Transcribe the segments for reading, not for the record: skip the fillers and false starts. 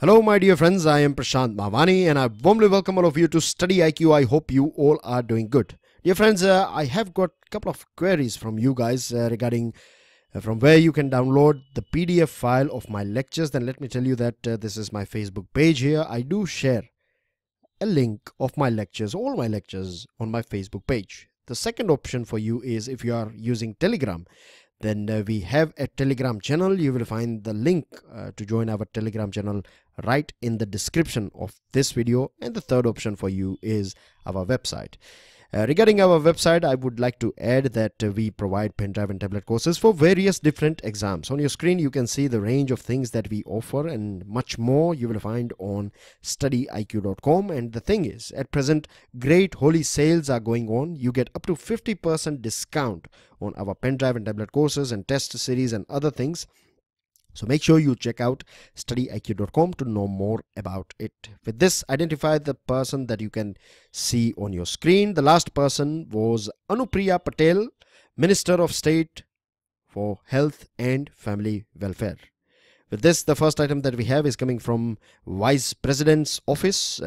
Hello my dear friends, I am Prashant Mavani and I warmly welcome all of you to StudyIQ. I hope you all are doing good. Dear friends, I have got a couple of queries from you guys regarding from where you can download the PDF file of my lectures. Then let me tell you that this is my Facebook page here. I do share a link of my lectures, all my lectures on my Facebook page. The second option for you is if you are using Telegram, then we have a Telegram channel. You will find the link to join our Telegram channel right in the description of this video. And the third option for you is our website. Regarding our website, I would like to add that we provide pen drive and tablet courses for various different exams. On your screen, you can see the range of things that we offer and much more you will find on StudyIQ.com. And the thing is, at present, great holy sales are going on. You get up to 50% discount on our pen drive and tablet courses and test series and other things. So make sure you check out StudyIQ.com to know more about it. With this, identify the person that you can see on your screen. The last person was Anupriya Patel, Minister of State for Health and Family Welfare. With this, the first item that we have is coming from Vice President's office.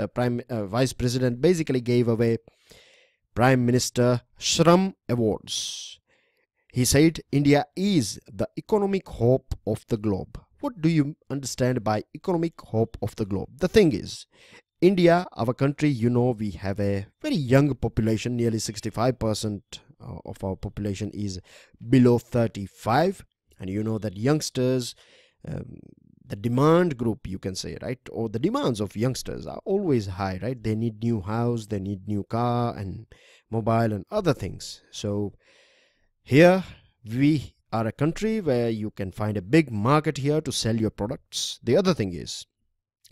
Vice President basically gave away Prime Minister Shram Awards. He said India is the economic hope of the globe. What do you understand by economic hope of the globe? The thing is, India, our country, you know, we have a very young population. Nearly 65% of our population is below 35. And you know that youngsters, the demand group, you can say, right? Or the demands of youngsters are always high, right? They need new house, they need new car and mobile and other things. So here we are a country where you can find a big market here to sell your products. The other thing is,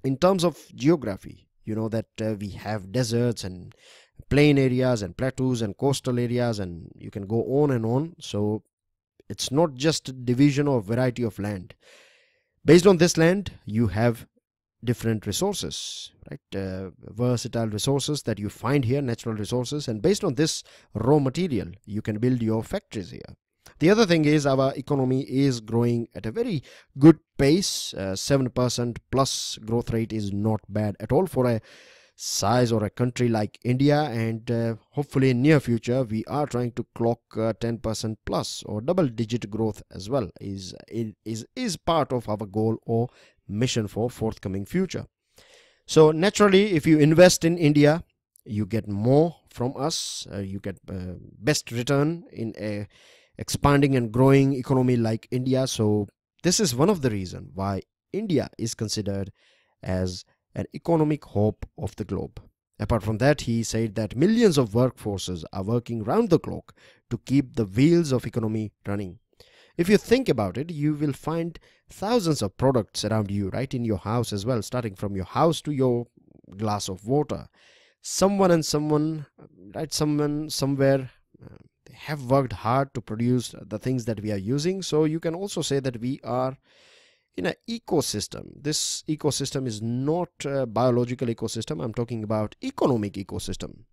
in terms of geography, you know that we have deserts and plain areas and plateaus and coastal areas, and you can go on and on. So it's not just a division or variety of land. Based on this land, you have different resources, right? Versatile resources that you find here, natural resources, and based on this raw material, you can build your factories here. The other thing is our economy is growing at a very good pace. 7% plus growth rate is not bad at all for a size or a country like India, and hopefully in near future we are trying to clock 10% plus or double-digit growth as well. Is part of our goal or mission for forthcoming future. So naturally, if you invest in India, you get more from us. You get best return in a expanding and growing economy like India. So this is one of the reasons why India is considered as an economic hope of the globe. Apart from that, he said that millions of workforces are working round the clock to keep the wheels of economy running. If you think about it, you will find thousands of products around you, right, in your house as well, starting from your house to your glass of water. Someone somewhere, they have worked hard to produce the things that we are using. So you can also say that we are in an ecosystem. This ecosystem is not a biological ecosystem. I'm talking about economic ecosystem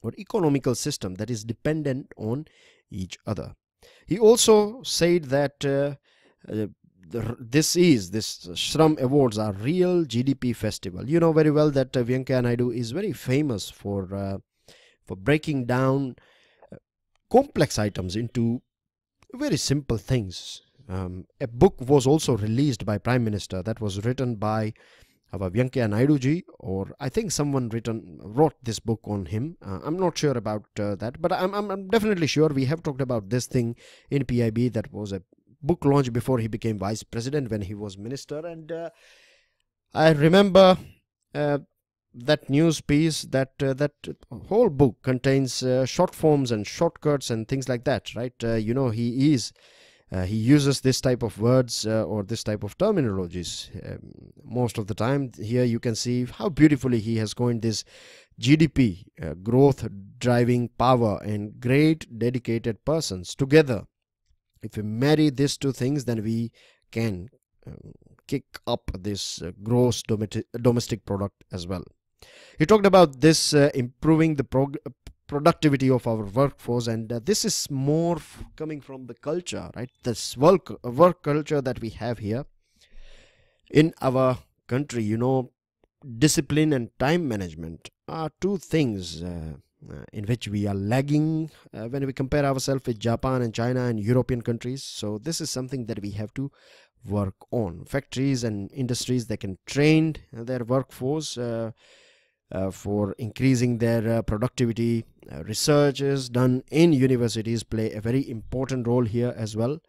or economical system that is dependent on each other. He also said that this Shram Awards are real GDP festival. You know very well that Venkaiah Naidu is very famous for breaking down complex items into very simple things. A book was also released by Prime Minister that was written by our Venkaiah Naidu ji, or I think someone wrote this book on him. I'm not sure about that, but I'm definitely sure we have talked about this thing in PIB. That was a book launch before he became vice president when he was minister, and I remember that news piece that whole book contains short forms and shortcuts and things like that, right? You know, he uses this type of words or this type of terminologies most of the time. Here you can see how beautifully he has coined this GDP, growth driving power and great dedicated persons together. If we marry these two things, then we can kick up this gross domestic product as well. He talked about this improving the productivity of our workforce, and this is more coming from the culture, right? This work culture that we have here in our country, you know, discipline and time management are two things in which we are lagging when we compare ourselves with Japan and China and European countries. So this is something that we have to work on. Factories and industries, they can train their workforce for increasing their productivity. Research is done in universities play a very important role here as well.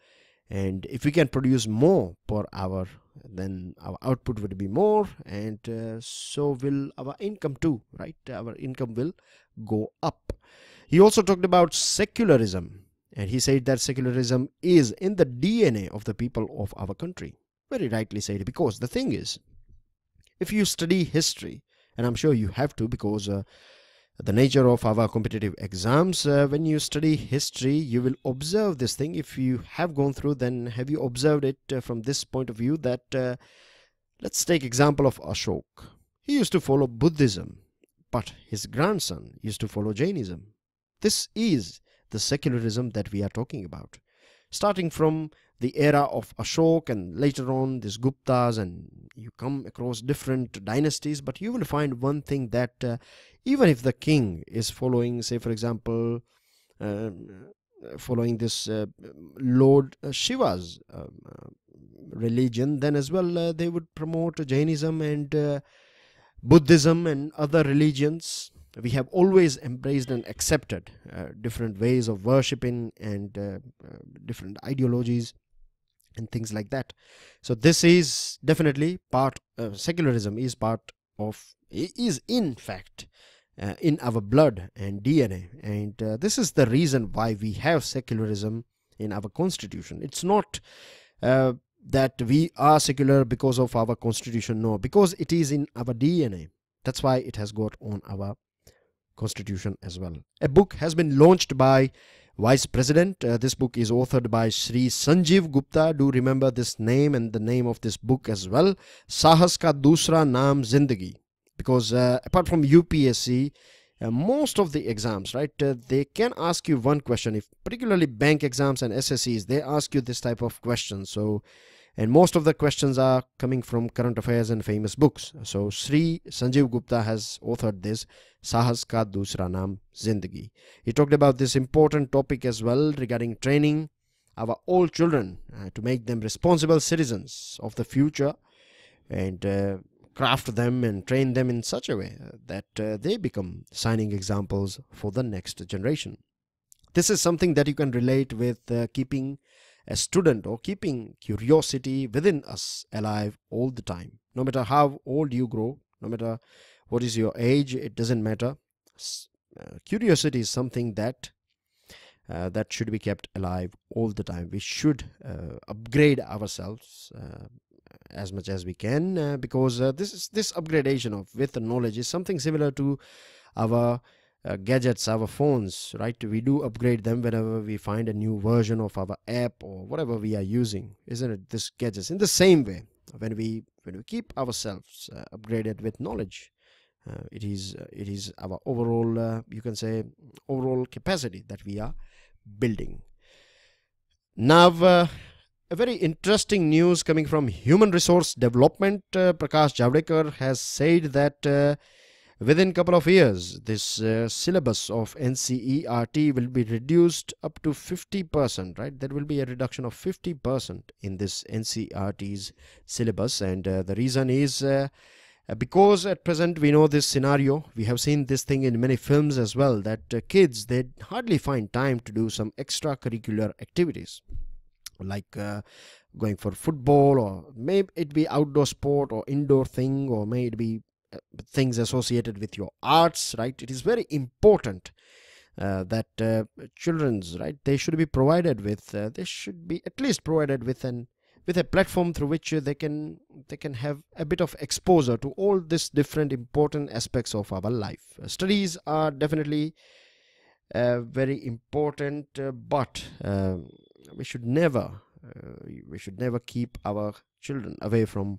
And if we can produce more per hour, then our output would be more, and so will our income too, right? Our income will go up. He also talked about secularism, and he said that secularism is in the DNA of the people of our country. Very rightly said, because the thing is, if you study history, and I'm sure you have to, because the nature of our competitive exams, when you study history, you will observe this thing. If you have gone through, then have you observed it from this point of view that let's take example of Ashok. He used to follow Buddhism, but his grandson used to follow Jainism. This is the secularism that we are talking about, starting from the era of Ashok and later on this Guptas, and you come across different dynasties, but you will find one thing, that even if the king is following, say for example, following this Lord Shiva's religion, then as well they would promote Jainism and Buddhism and other religions. We have always embraced and accepted different ways of worshipping and different ideologies and things like that. So this is definitely part, secularism is part of, is in fact in our blood and DNA, and this is the reason why we have secularism in our constitution. It's not that we are secular because of our constitution, no, because it is in our DNA. That's why it has got on our constitution as well. A book has been launched by Vice President. This book is authored by Shri Sanjeev Gupta. Do remember this name and the name of this book as well. Sahas Ka Dusra Naam Zindagi. Because apart from UPSC, most of the exams, right, they can ask you one question. If particularly bank exams and SSCs, they ask you this type of question. So, and most of the questions are coming from current affairs and famous books. So Shri Sanjeev Gupta has authored this Sahas Ka Dusra Naam Zindagi. He talked about this important topic as well regarding training our all children to make them responsible citizens of the future, and craft them and train them in such a way that they become shining examples for the next generation. This is something that you can relate with keeping a student or keeping curiosity within us alive all the time. No matter how old you grow, no matter what is your age, it doesn't matter. Curiosity is something that that should be kept alive all the time. We should upgrade ourselves as much as we can, because this upgradation of with the knowledge is something similar to our gadgets, our phones, right? We do upgrade them whenever we find a new version of our app or whatever we are using, isn't it? This gadgets in the same way, when we keep ourselves upgraded with knowledge, it is our overall you can say overall capacity that we are building. Now a very interesting news coming from Human Resource Development. Prakash Javadekar has said that within a couple of years, this syllabus of NCERT will be reduced up to 50%, right? There will be a reduction of 50% in this NCERT's syllabus, and the reason is because at present we know this scenario. We have seen this thing in many films as well, that kids, they hardly find time to do some extracurricular activities, like going for football, or may it be outdoor sport or indoor thing, or may it be things associated with your arts, right? It is very important that children's, right, they should be provided with they should be at least provided with a platform through which they can have a bit of exposure to all these different important aspects of our life. Studies are definitely very important, but we should never keep our children away from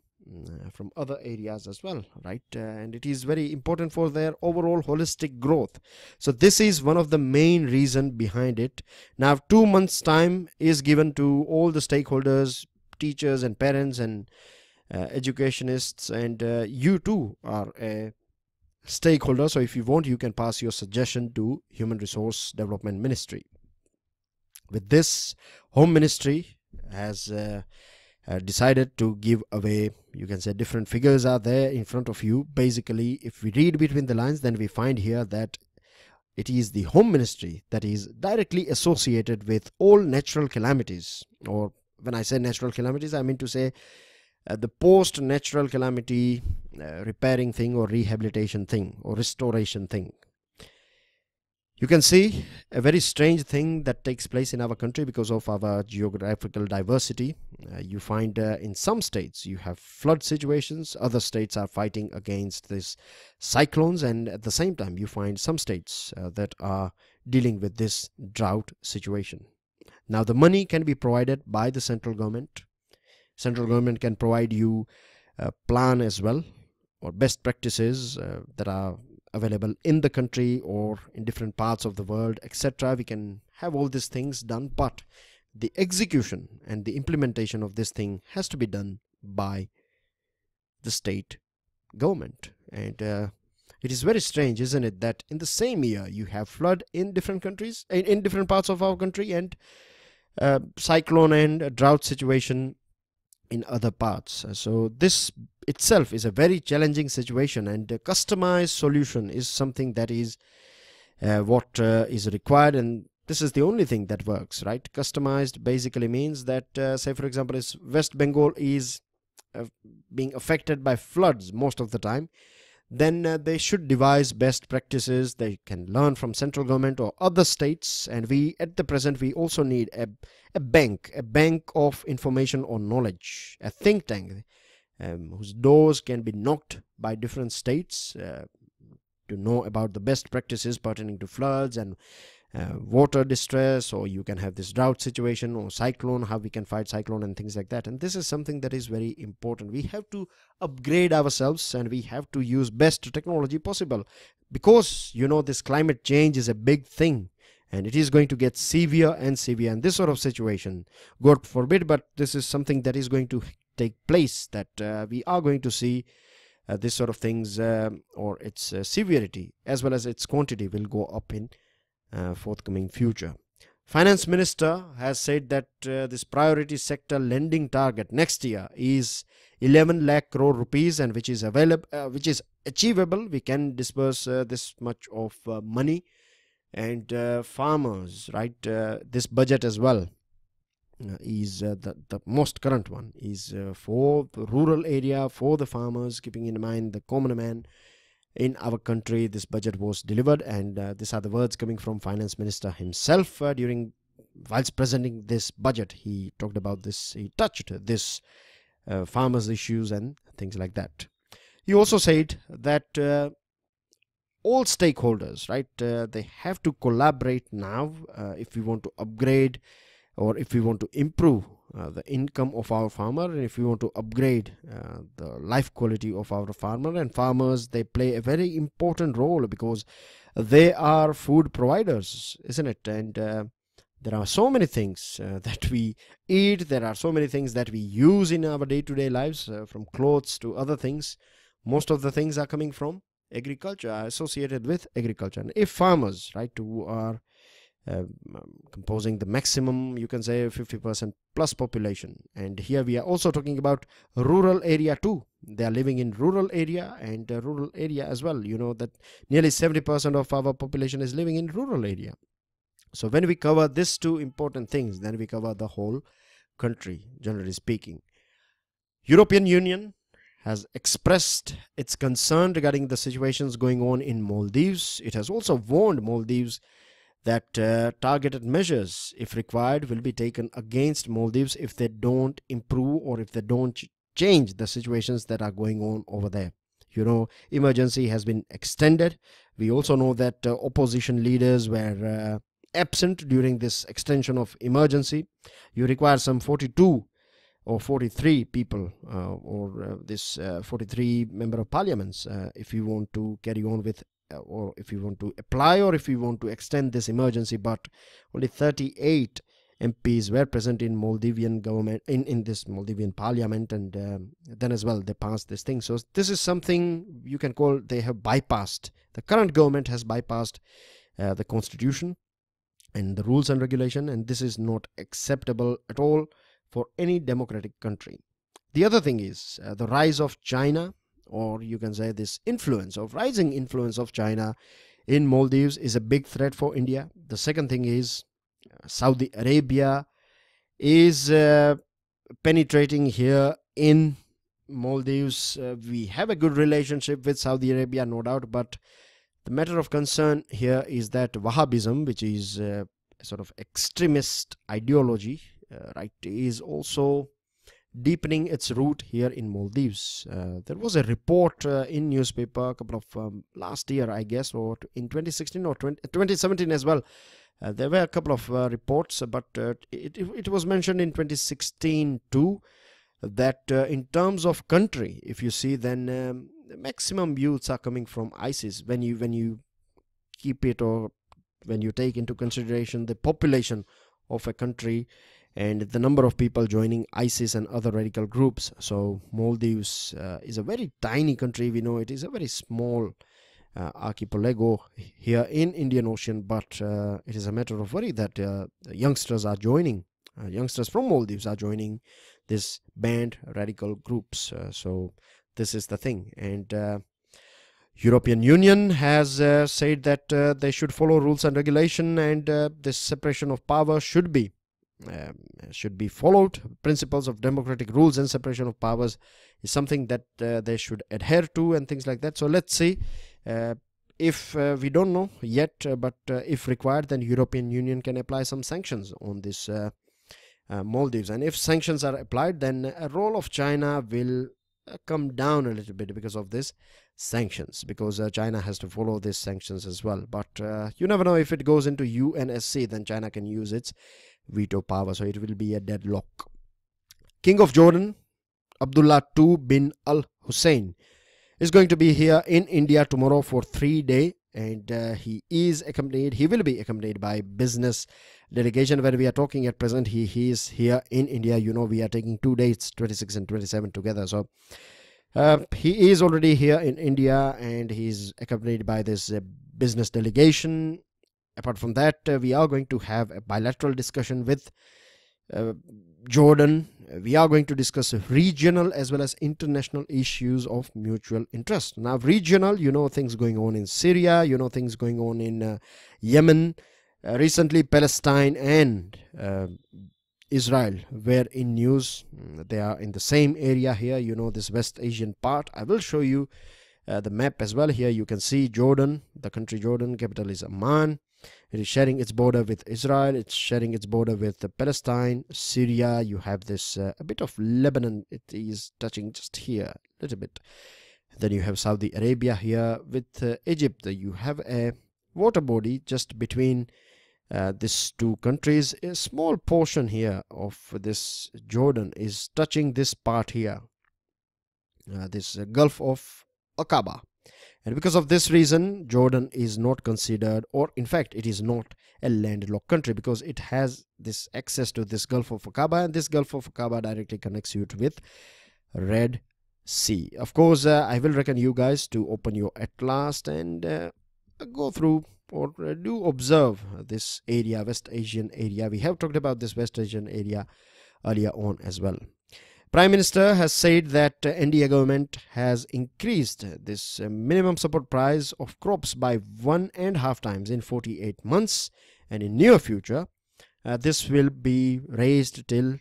other areas as well, right? And it is very important for their overall holistic growth. So this is one of the main reason behind it. Now 2 months time is given to all the stakeholders, teachers and parents, and educationists, and you too are a stakeholder. So if you want, you can pass your suggestion to Human Resource Development Ministry. With this, Home Ministry has decided to give away, you can say, different figures are there in front of you. Basically, if we read between the lines, then we find here that it is the Home Ministry that is directly associated with all natural calamities. Or when I say natural calamities, I mean to say the post-natural calamity repairing thing, or rehabilitation thing, or restoration thing. You can see a very strange thing that takes place in our country because of our geographical diversity. You find in some states you have flood situations, other states are fighting against these cyclones, and at the same time you find some states that are dealing with this drought situation. Now the money can be provided by the central government. Central government can provide you a plan as well, or best practices that are available in the country or in different parts of the world, etc. We can have all these things done, but the execution and the implementation of this thing has to be done by the state government. And it is very strange, isn't it, that in the same year you have flood in different countries, in different parts of our country, and cyclone and drought situation in other parts. So this itself is a very challenging situation, and a customized solution is something that is what is required, and this is the only thing that works, right? Customized basically means that say for example, if West Bengal is being affected by floods most of the time, then they should devise best practices they can learn from central government or other states. And we at the present we also need a bank of information or knowledge, a think tank whose doors can be knocked by different states to know about the best practices pertaining to floods and water distress, or you can have this drought situation or cyclone, how we can fight cyclone and things like that. And this is something that is very important. We have to upgrade ourselves and we have to use best technology possible, because you know this climate change is a big thing and it is going to get severe and severe. And this sort of situation, God forbid, but this is something that is going to take place, that we are going to see this sort of things, or its severity as well as its quantity will go up in forthcoming future. Finance Minister has said that this priority sector lending target next year is 11 lakh crore rupees, and which is available, which is achievable. We can disburse this much of money. And farmers, right, this budget as well is the most current one is for the rural area, for the farmers, keeping in mind the common man in our country. This budget was delivered, and these are the words coming from Finance Minister himself whilst presenting this budget. He talked about this, he touched this farmers issues and things like that. He also said that all stakeholders, right, they have to collaborate now if we want to upgrade, or if we want to improve the income of our farmer, and if we want to upgrade the life quality of our farmer. And farmers, they play a very important role because they are food providers, isn't it? And there are so many things that we eat, there are so many things that we use in our day-to-day lives, from clothes to other things. Most of the things are coming from agriculture, are associated with agriculture. And if farmers, right, who are composing the maximum, you can say 50% plus population, and here we are also talking about rural area too. They are living in rural area, and rural area as well, you know that nearly 70% of our population is living in rural area. So when we cover these two important things, then we cover the whole country, generally speaking. European Union has expressed its concern regarding the situations going on in Maldives. It has also warned Maldives that targeted measures, if required, will be taken against Maldives if they don't improve, or if they don't change the situations that are going on over there. You know, emergency has been extended. We also know that opposition leaders were absent during this extension of emergency. You require some 42 or 43 people, or this 43 member of parliaments, if you want to carry on with, or if you want to apply, or if you want to extend this emergency. But only 38 MPs were present in Maldivian government, in this Maldivian parliament, and then as well they passed this thing. So this is something you can call they have bypassed. The current government has bypassed the constitution and the rules and regulation, and this is not acceptable at all for any democratic country. The other thing is the rise of China, or you can say this rising influence of China in Maldives is a big threat for India. The second thing is Saudi Arabia is penetrating here in Maldives. We have a good relationship with Saudi Arabia, no doubt, but the matter of concern here is that Wahhabism, which is a sort of extremist ideology, right, is also deepening its root here in Maldives. There was a report in newspaper a couple of last year, I guess, or in 2016 or 2017 as well. There were a couple of reports, but it was mentioned in 2016 too, that in terms of country, if you see, then the maximum youths are coming from ISIS. When you keep it, or when you take into consideration the population of a country and the number of people joining ISIS and other radical groups. So Maldives is a very tiny country. We know it is a very small archipelago here in Indian Ocean, but it is a matter of worry that youngsters are joining, youngsters from Maldives are joining this banned radical groups. So this is the thing, and European Union has said that they should follow rules and regulation, and this separation of power should be followed. Principles of democratic rules and separation of powers is something that they should adhere to, and things like that. So let's see, if we don't know yet, but if required, then European Union can apply some sanctions on this Maldives, and if sanctions are applied, then a role of China will come down a little bit because of this sanctions, because China has to follow these sanctions as well. But you never know, if it goes into UNSC, then China can use its veto power, so it will be a deadlock. King of Jordan Abdullah II bin Al Hussein is going to be here in India tomorrow for 3 days, and he will be accompanied by business delegation. When we are talking at present, he is here in India. You know, we are taking 2 dates, 26 and 27 together. So he is already here in India, and he's accompanied by this business delegation. Apart from that, we are going to have a bilateral discussion with Jordan. We are going to discuss regional as well as international issues of mutual interest. Now, regional, you know, things going on in Syria, you know, things going on in Yemen. Recently, Palestine and Israel were in news. They are in the same area here, you know, this West Asian part. I will show you the map as well. Here you can see Jordan, the country Jordan, capital is Amman. It is sharing its border with Israel. It's sharing its border with Palestine, Syria. You have this a bit of Lebanon. It is touching just here a little bit. Then you have Saudi Arabia here with Egypt. You have a water body just between these two countries. A small portion here of this Jordan is touching this part here, this Gulf of Aqaba. And because of this reason, Jordan is not considered, or in fact it is not a landlocked country, because it has this access to this Gulf of Aqaba, and this Gulf of Aqaba directly connects you with Red Sea. Of course, I will reckon you guys to open your atlas and go through or do observe this area, West Asian area. We have talked about this West Asian area earlier on as well. Prime Minister has said that NDA government has increased this minimum support price of crops by 1.5 times in 48 months, and in near future this will be raised till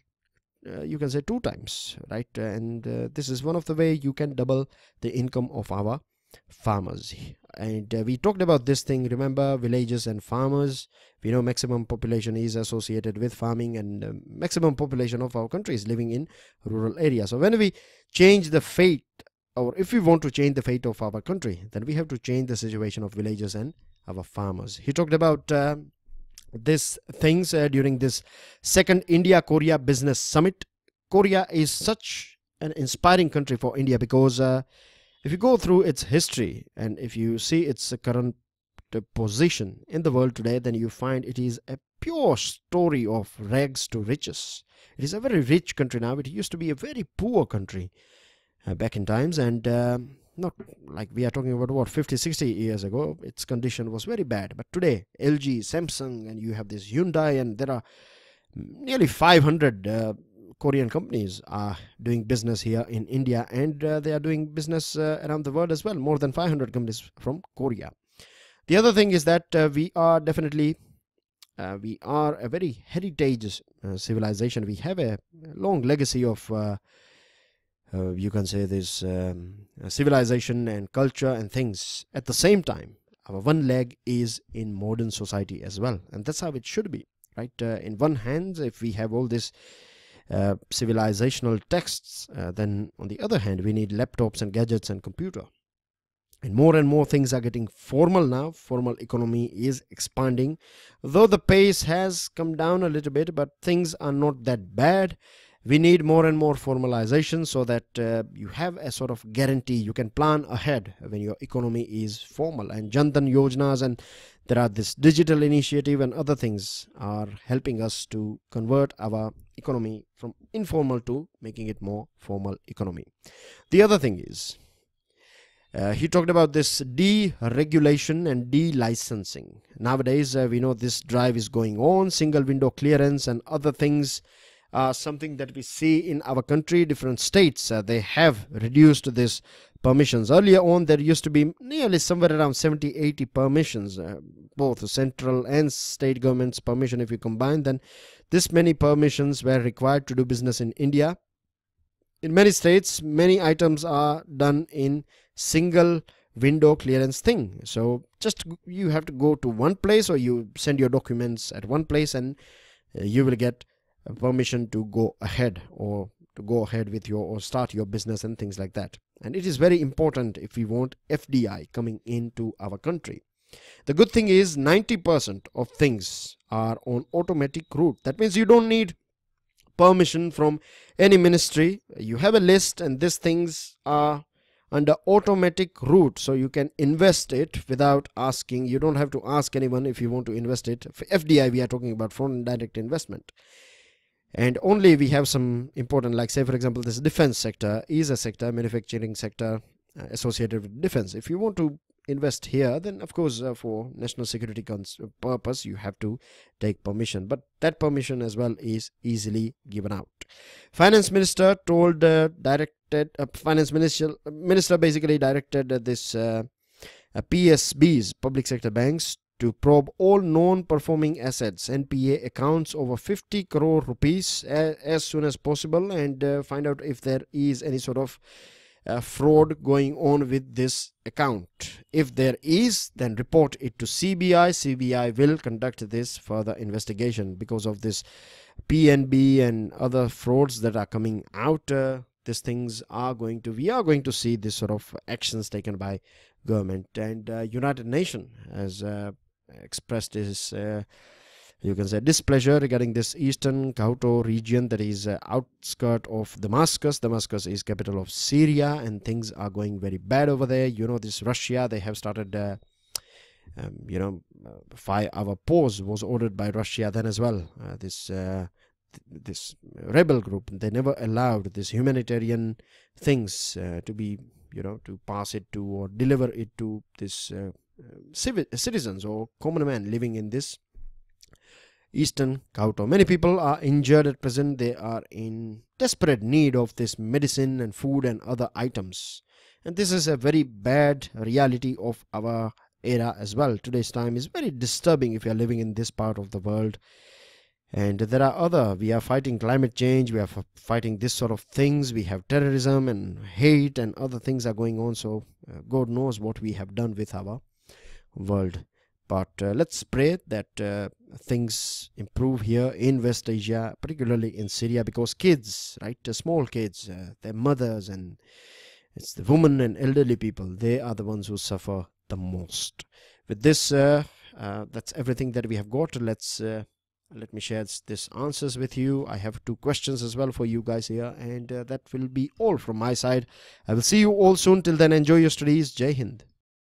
you can say 2 times, right? And this is one of the way you can double the income of our farmers. And we talked about this thing, remember, villages and farmers. We know maximum population is associated with farming, and maximum population of our country is living in rural areas. So when we change the fate, or if we want to change the fate of our country, then we have to change the situation of villages and our farmers. He talked about these things during this second India-Korea Business Summit. Korea is such an inspiring country for India, because if you go through its history and if you see its current position in the world today, then you find it is a pure story of rags to riches. It is a very rich country now. It used to be a very poor country back in times, and not like we are talking about what 50-60 years ago. Its condition was very bad, but today LG, Samsung, and you have this Hyundai, and there are nearly 500 Korean companies are doing business here in India, and they are doing business around the world as well. More than 500 companies from Korea. The other thing is that we are definitely we are a very heritage civilization. We have a long legacy of you can say this civilization and culture and things. At the same time, our one leg is in modern society as well, and that's how it should be, right? In one hand, if we have all this civilizational texts, then on the other hand we need laptops and gadgets and computer, and more things are getting formal now. Formal economy is expanding, though the pace has come down a little bit, but things are not that bad. We need more and more formalization so that you have a sort of guarantee. You can plan ahead when your economy is formal, and Jan Dhan Yojanas, and there are this digital initiative and other things are helping us to convert our economy from informal to making it more formal economy. The other thing is he talked about this deregulation and de-licensing. Nowadays we know this drive is going on. Single window clearance and other things are something that we see in our country. Different states they have reduced this permissions. Earlier on there used to be nearly somewhere around 70-80 permissions, both central and state governments permission. If you combine, then this many permissions were required to do business in India. In many states, many items are done in single window clearance thing. So just you have to go to one place, or you send your documents at one place, and you will get permission to go ahead, or to go ahead with your, or start your business and things like that. And it is very important if we want FDI coming into our country. The good thing is 90% of things are on automatic route. That means you don't need permission from any ministry. You have a list, and these things are under automatic route, so you can invest it without asking. You don't have to ask anyone if you want to invest it. For FDI, we are talking about foreign direct investment. And only we have some important, like say for example, this defense sector is a sector, manufacturing sector associated with defense. If you want to invest here, then of course for national security purpose you have to take permission, but that permission as well is easily given out. Finance minister told finance minister basically directed this PSBs, public sector banks, to probe all non-performing assets, NPA accounts over 50 crore rupees as soon as possible, and find out if there is any sort of fraud going on with this account. If there is, then report it to CBI. CBI will conduct this further investigation. Because of this PNB and other frauds that are coming out, these things are going to, we are going to see this sort of actions taken by government. And United Nations has expressed his you can say displeasure regarding this eastern Kauto region that is outskirt of Damascus. Damascus is capital of Syria, and things are going very bad over there. You know, this Russia, they have started 5-hour pause was ordered by Russia then as well. This rebel group, they never allowed this humanitarian things to be, to pass it to or deliver it to this citizens or common man living in this eastern Kauto. Many people are injured at present. They are in desperate need of this medicine and food and other items, and this is a very bad reality of our era as well. Today's time is very disturbing if you are living in this part of the world. And there are other, we are fighting climate change, we are fighting this sort of things, we have terrorism and hate and other things are going on. So God knows what we have done with our world. But let's pray that things improve here in West Asia, particularly in Syria, because kids, right, small kids, their mothers, and it's the women and elderly people, they are the ones who suffer the most. With this, that's everything that we have got. Let me share this answers with you. I have 2 questions as well for you guys here, and that will be all from my side. I will see you all soon. Till then, enjoy your studies. Jai Hind.